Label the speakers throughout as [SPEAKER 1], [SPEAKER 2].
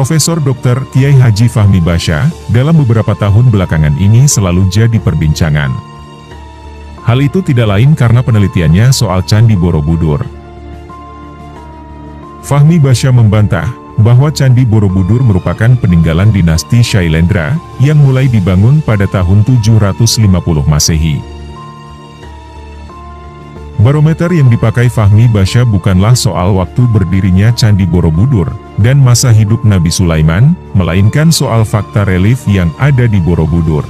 [SPEAKER 1] Profesor Dr. Kiai Haji Fahmi Basya, dalam beberapa tahun belakangan ini selalu jadi perbincangan. Hal itu tidak lain karena penelitiannya soal Candi Borobudur. Fahmi Basya membantah bahwa Candi Borobudur merupakan peninggalan dinasti Shailendra yang mulai dibangun pada tahun 750 Masehi. Barometer yang dipakai Fahmi Basya bukanlah soal waktu berdirinya Candi Borobudur dan masa hidup Nabi Sulaiman, melainkan soal fakta relief yang ada di Borobudur.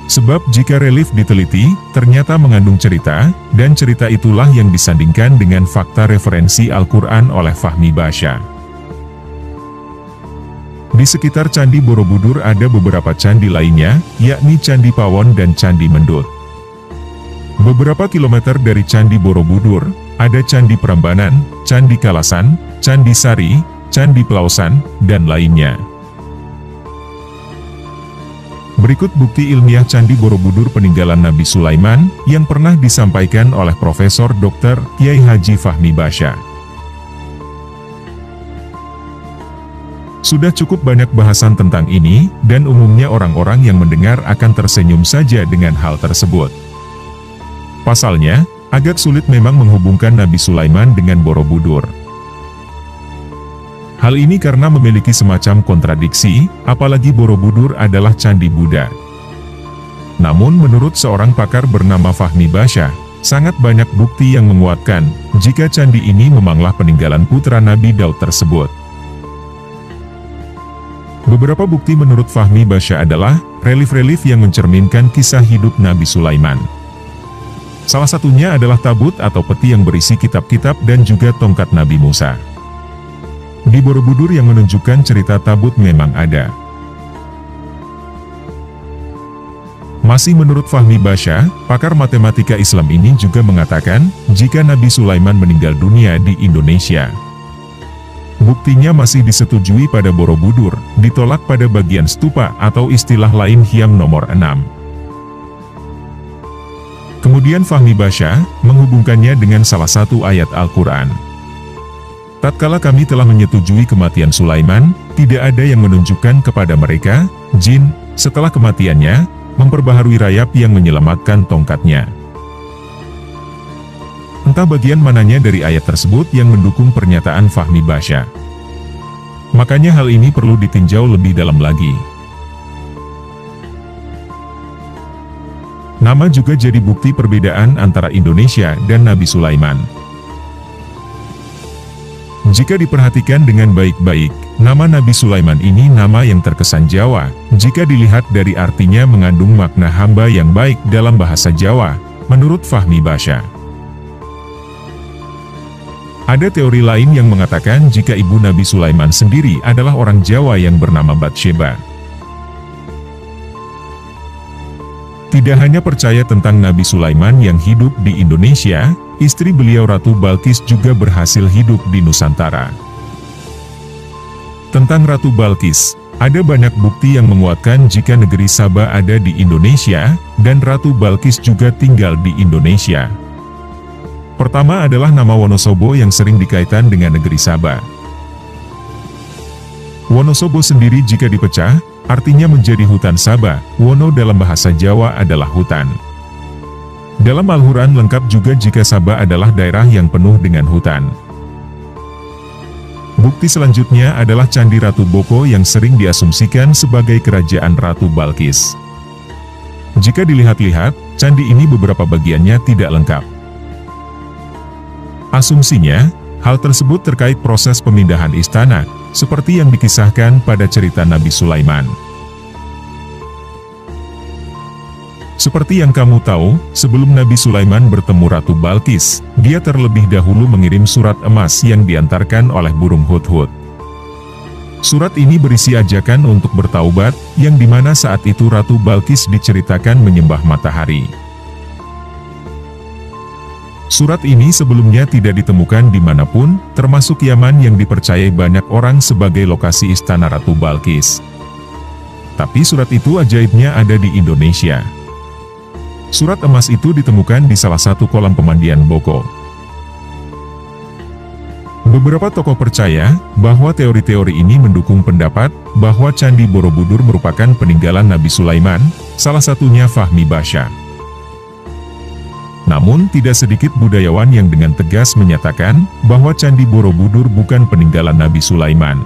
[SPEAKER 1] Sebab jika relief diteliti, ternyata mengandung cerita, dan cerita itulah yang disandingkan dengan fakta referensi Al-Quran oleh Fahmi Basya. Di sekitar Candi Borobudur ada beberapa candi lainnya, yakni Candi Pawon dan Candi Mendut. Beberapa kilometer dari Candi Borobudur, ada Candi Prambanan, Candi Kalasan, Candi Sari, Candi Pelausan, dan lainnya. Berikut bukti ilmiah Candi Borobudur peninggalan Nabi Sulaiman, yang pernah disampaikan oleh Profesor Dr. Kiai Haji Fahmi Basya. Sudah cukup banyak bahasan tentang ini, dan umumnya orang-orang yang mendengar akan tersenyum saja dengan hal tersebut. Pasalnya, agak sulit memang menghubungkan Nabi Sulaiman dengan Borobudur. Hal ini karena memiliki semacam kontradiksi, apalagi Borobudur adalah Candi Buddha. Namun menurut seorang pakar bernama Fahmi Basya, sangat banyak bukti yang menguatkan jika candi ini memanglah peninggalan putra Nabi Daud tersebut. Beberapa bukti menurut Fahmi Basya adalah relief-relief yang mencerminkan kisah hidup Nabi Sulaiman. Salah satunya adalah tabut atau peti yang berisi kitab-kitab dan juga tongkat Nabi Musa. Di Borobudur yang menunjukkan cerita tabut memang ada. Masih menurut Fahmi Basya, pakar matematika Islam ini juga mengatakan, jika Nabi Sulaiman meninggal dunia di Indonesia. Buktinya masih disetujui pada Borobudur, ditolak pada bagian stupa atau istilah lain Hyang nomor 6. Kemudian Fahmi Basya menghubungkannya dengan salah satu ayat Al-Quran. Tatkala kami telah menyetujui kematian Sulaiman, tidak ada yang menunjukkan kepada mereka, jin, setelah kematiannya, memperbaharui rayap yang menyelamatkan tongkatnya. Entah bagian mananya dari ayat tersebut yang mendukung pernyataan Fahmi Basya. Makanya hal ini perlu ditinjau lebih dalam lagi. Nama juga jadi bukti perbedaan antara Indonesia dan Nabi Sulaiman. Jika diperhatikan dengan baik-baik, nama Nabi Sulaiman ini nama yang terkesan Jawa, jika dilihat dari artinya mengandung makna hamba yang baik dalam bahasa Jawa, menurut Fahmi Basya. Ada teori lain yang mengatakan jika ibu Nabi Sulaiman sendiri adalah orang Jawa yang bernama Batsheba. Tidak hanya percaya tentang Nabi Sulaiman yang hidup di Indonesia, istri beliau Ratu Balkis juga berhasil hidup di Nusantara. Tentang Ratu Balkis, ada banyak bukti yang menguatkan jika negeri Saba ada di Indonesia, dan Ratu Balkis juga tinggal di Indonesia. Pertama adalah nama Wonosobo yang sering dikaitkan dengan negeri Saba. Wonosobo sendiri jika dipecah, artinya menjadi hutan Saba. Wono dalam bahasa Jawa adalah hutan. Dalam Al-Quran lengkap juga jika Saba adalah daerah yang penuh dengan hutan. Bukti selanjutnya adalah Candi Ratu Boko yang sering diasumsikan sebagai kerajaan Ratu Balkis. Jika dilihat-lihat, candi ini beberapa bagiannya tidak lengkap. Asumsinya, hal tersebut terkait proses pemindahan istana, seperti yang dikisahkan pada cerita Nabi Sulaiman. Seperti yang kamu tahu, sebelum Nabi Sulaiman bertemu Ratu Balkis, dia terlebih dahulu mengirim surat emas yang diantarkan oleh burung hudhud. Surat ini berisi ajakan untuk bertaubat, yang dimana saat itu Ratu Balkis diceritakan menyembah matahari. Surat ini sebelumnya tidak ditemukan dimanapun, termasuk Yaman yang dipercayai banyak orang sebagai lokasi istana Ratu Balkis. Tapi surat itu ajaibnya ada di Indonesia. Surat emas itu ditemukan di salah satu kolam pemandian Boko. Beberapa tokoh percaya bahwa teori-teori ini mendukung pendapat bahwa Candi Borobudur merupakan peninggalan Nabi Sulaiman, salah satunya Fahmi Basya. Namun, tidak sedikit budayawan yang dengan tegas menyatakan bahwa Candi Borobudur bukan peninggalan Nabi Sulaiman.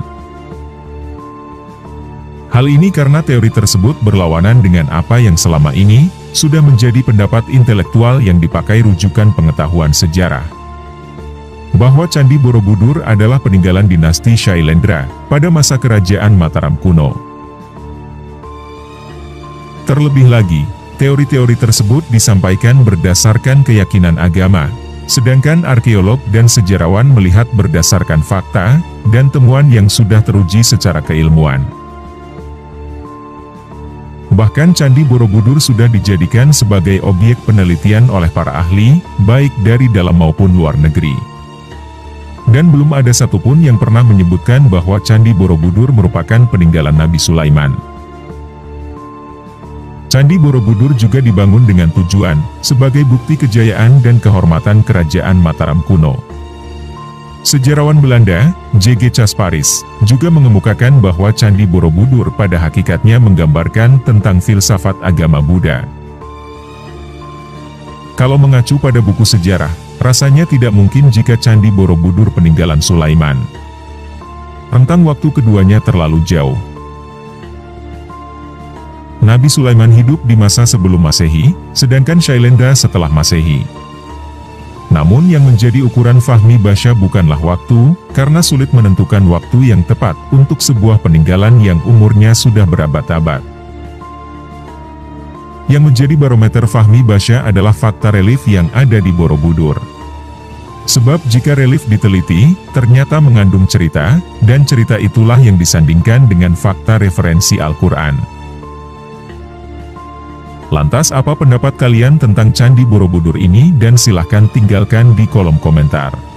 [SPEAKER 1] Hal ini karena teori tersebut berlawanan dengan apa yang selama ini sudah menjadi pendapat intelektual yang dipakai rujukan pengetahuan sejarah. Bahwa Candi Borobudur adalah peninggalan dinasti Shailendra pada masa kerajaan Mataram kuno. Terlebih lagi, teori-teori tersebut disampaikan berdasarkan keyakinan agama, sedangkan arkeolog dan sejarawan melihat berdasarkan fakta dan temuan yang sudah teruji secara keilmuan. Bahkan Candi Borobudur sudah dijadikan sebagai objek penelitian oleh para ahli, baik dari dalam maupun luar negeri. Dan belum ada satupun yang pernah menyebutkan bahwa Candi Borobudur merupakan peninggalan Nabi Sulaiman. Candi Borobudur juga dibangun dengan tujuan sebagai bukti kejayaan dan kehormatan kerajaan Mataram kuno. Sejarawan Belanda, J.G. Casparis, juga mengemukakan bahwa Candi Borobudur pada hakikatnya menggambarkan tentang filsafat agama Buddha. Kalau mengacu pada buku sejarah, rasanya tidak mungkin jika Candi Borobudur peninggalan Sulaiman. Rentang waktu keduanya terlalu jauh. Nabi Sulaiman hidup di masa sebelum Masehi, sedangkan Shailendra setelah Masehi. Namun yang menjadi ukuran Fahmi Basya bukanlah waktu, karena sulit menentukan waktu yang tepat untuk sebuah peninggalan yang umurnya sudah berabad-abad. Yang menjadi barometer Fahmi Basya adalah fakta relief yang ada di Borobudur. Sebab jika relief diteliti, ternyata mengandung cerita, dan cerita itulah yang disandingkan dengan fakta referensi Al-Quran. Lantas apa pendapat kalian tentang Candi Borobudur ini dan silahkan tinggalkan di kolom komentar.